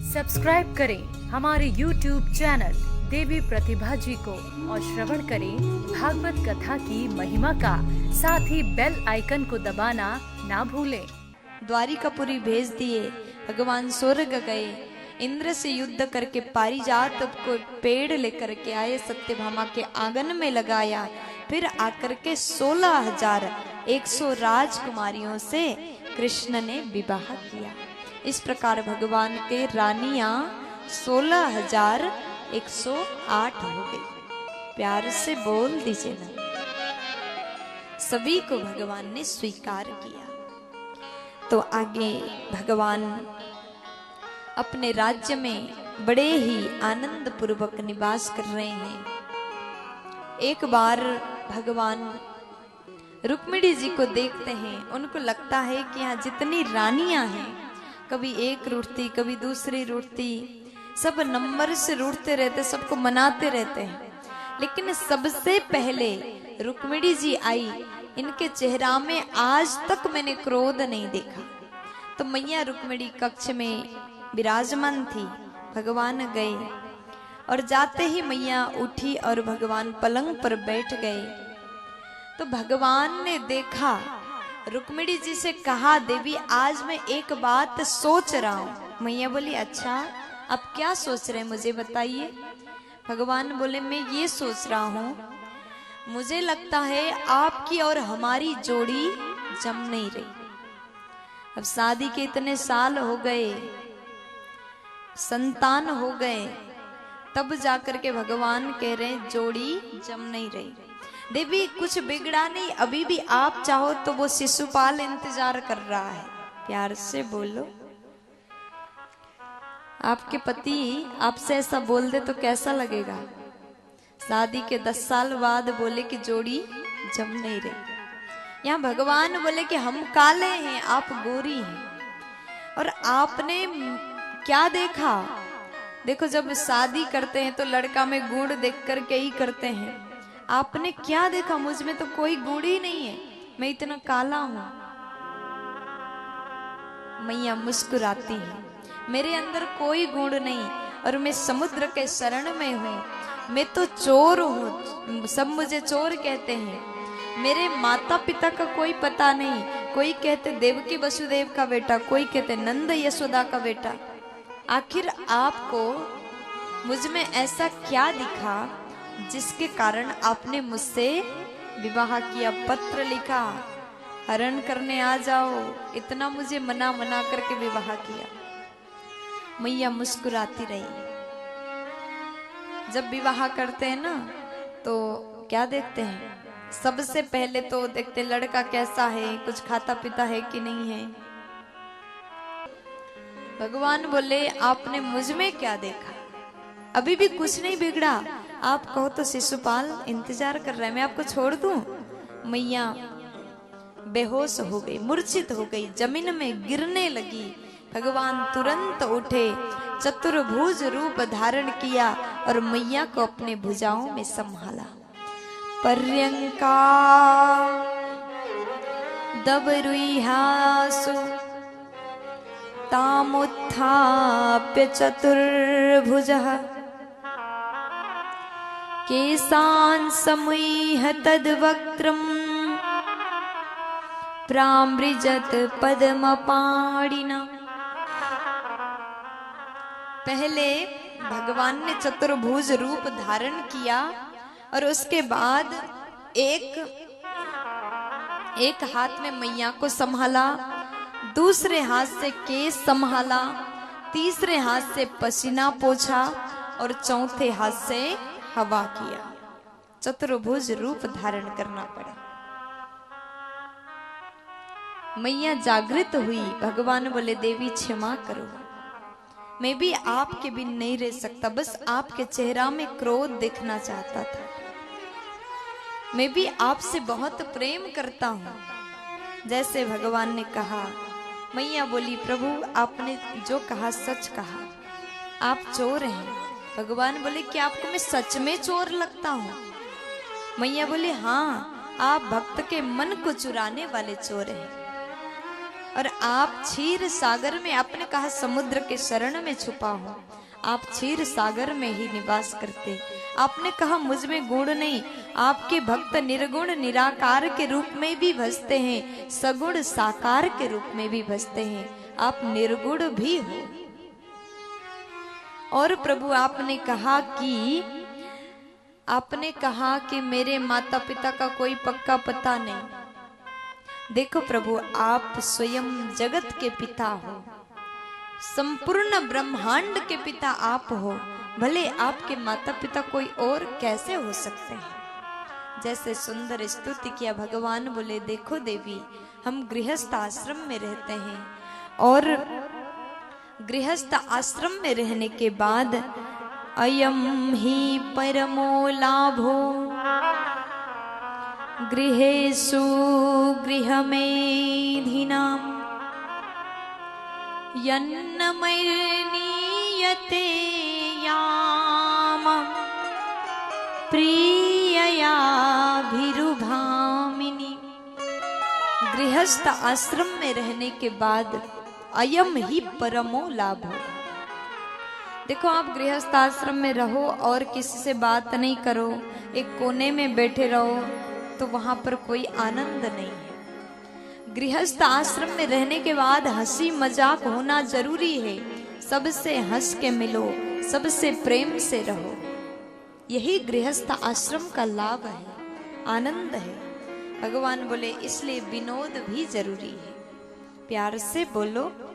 Subscribe करें हमारे YouTube channel देवी प्रतिभा जी को और श्रवण करें भागवत कथा की महिमा का। साथ ही बेल आइकन को दबाना ना भूलें। द्वारिकापुरी भेज दिए, भगवान स्वर्ग गए, इंद्र से युद्ध करके पारिजात को पेड़ लेकर के आए, सत्यभामा के आंगन में लगाया, फिर आकर के 16,100 राजकुमारियों से कृष्ण ने विवाह किया। इस प्रकार भगवान के रानियां 16,108 हो गई। प्यार से बोल दीजिए ना। सभी को भगवान ने स्वीकार किया। तो आगे भगवान अपने राज्य में बड़े ही आनंद पूर्वक निवास कर रहे हैं। एक बार भगवान रुक्मिणी जी को देखते हैं, उनको लगता है कि यहाँ जितनी रानियां हैं, कभी एक रूठती कभी दूसरी रूठती, सब नंबर से रूठते रहते, सबको मनाते रहते हैं। लेकिन सबसे पहले रुक्मिणी जी आई, इनके चेहरा में आज तक मैंने क्रोध नहीं देखा। तो मैया रुक्मिणी कक्ष में विराजमान थी। भगवान गए और जाते ही मैया उठी और भगवान पलंग पर बैठ गए। तो भगवान ने देखा, रुक्मिणी जी से कहा, देवी आज मैं एक बात सोच रहा हूं। मैया बोली, अच्छा आप क्या सोच रहे हैं, मुझे बताइए। भगवान बोले, मैं ये सोच रहा हूं, मुझे लगता है आपकी और हमारी जोड़ी जम नहीं रही। अब शादी के इतने साल हो गए, संतान हो गए, तब जाकर के भगवान कह रहे हैं जोड़ी जम नहीं रही। देवी कुछ बिगड़ा नहीं, अभी भी आप चाहो तो वो शिशुपाल इंतजार कर रहा है। प्यार से बोलो। आपके पति आपसे ऐसा बोल दे तो कैसा लगेगा? शादी के 10 साल बाद बोले कि जोड़ी जम नहीं रही। यहाँ भगवान बोले कि हम काले हैं, आप गोरी हैं। और आपने क्या देखा? देखो, जब शादी करते हैं तो लड़का में गुण देख कर के ही करते हैं। आपने क्या देखा? मुझ में तो कोई गुण ही नहीं है, मैं इतना काला हूं। मैया मुस्कुराती है, मेरे अंदर कोई गुण नहीं और मैं समुद्र के शरण में हूं। मैं तो चोर हूं, सब मुझे चोर कहते हैं। मेरे माता पिता का कोई पता नहीं, कोई कहते देवकी वसुदेव का बेटा, कोई कहते नंद यशोदा का बेटा। आखिर आपको मुझ में ऐसा क्या दिखा जिसके कारण आपने मुझसे विवाह किया, पत्र लिखा, हरण करने आ जाओ, इतना मुझे मना मना करके विवाह किया। मैया मुस्कुराती रही। जब विवाह करते हैं ना तो क्या देखते हैं? सबसे पहले तो देखते लड़का कैसा है, कुछ खाता पीता है कि नहीं है। भगवान बोले, आपने मुझ में क्या देखा? अभी भी कुछ नहीं बिगड़ा। आप कहो तो शिशुपाल इंतजार कर रहा है, मैं आपको छोड़ दूं? मैया बेहोश हो गई, मूर्छित हो गई, जमीन में गिरने लगी। भगवान तुरंत उठे, चतुर्भुज रूप धारण किया और मैया को अपने भुजाओं में संभाला। पर्यंका दबरुहासु तामुत्थाप्य चतुर्भुजः केशान् समूह्य तद्वक्त्रम् प्रामृजत पद्मपाणिना। पहले भगवान ने चतुर्भुज रूप धारण किया और उसके बाद एक हाथ में मैया को संभाला, दूसरे हाथ से केस संभाला, तीसरे हाथ से पसीना पोंछा और चौथे हाथ से हवा किया। चतुर्भुज रूप धारण करना पड़ा। मैया जागृत हुई। भगवान बोले, देवी क्षमा करो, मैं भी आपके बिन नहीं रह सकता, बस आपके चेहरा में क्रोध देखना चाहता था। मैं भी आपसे बहुत प्रेम करता हूं। जैसे भगवान ने कहा, मैया बोली, प्रभु आपने जो कहा सच कहा, आप चोर हैं। भगवान बोले, कि आपको मैं सच में चोर लगता हूं? मैया बोली, हाँ, आप भक्त के मन को चुराने वाले चोर हैं। और आप क्षीर सागर में, आपने कहा समुद्र के शरण में छुपा हूं, आप क्षीर सागर में ही निवास करते। आपने कहा मुझ में गुण नहीं, आपके भक्त निर्गुण निराकार के रूप में भी भजते हैं, सगुण साकार के रूप में भी भजते हैं, आप निर्गुण भी हो। और प्रभु आपने कहा कि मेरे माता पिता का कोई पक्का पता नहीं। देखो प्रभु, आप स्वयं जगत के पिता हो, संपूर्ण ब्रह्मांड के पिता आप हो, भले आपके माता पिता कोई और कैसे हो सकते हैं। जैसे सुंदर स्तुति किया भगवान, बोले देखो देवी, हम गृहस्थ आश्रम में रहते हैं और गृहस्थ आश्रम में रहने के बाद अयम ही परमो लाभो गृहेषु गृहमेधिनाम् यन्नमैर्नीयते याम प्रिययाभिरुभामिनी। गृहस्थ आश्रम में रहने के बाद अयम ही परमो लाभो। देखो, आप गृहस्थ आश्रम में रहो और किसी से बात नहीं करो, एक कोने में बैठे रहो, तो वहां पर कोई आनंद नहीं है। गृहस्थ आश्रम में रहने के बाद हंसी मजाक होना जरूरी है। सबसे हंस के मिलो, सबसे प्रेम से रहो, यही गृहस्थ आश्रम का लाभ है, आनंद है। भगवान बोले इसलिए विनोद भी जरूरी है। प्यार से बोलो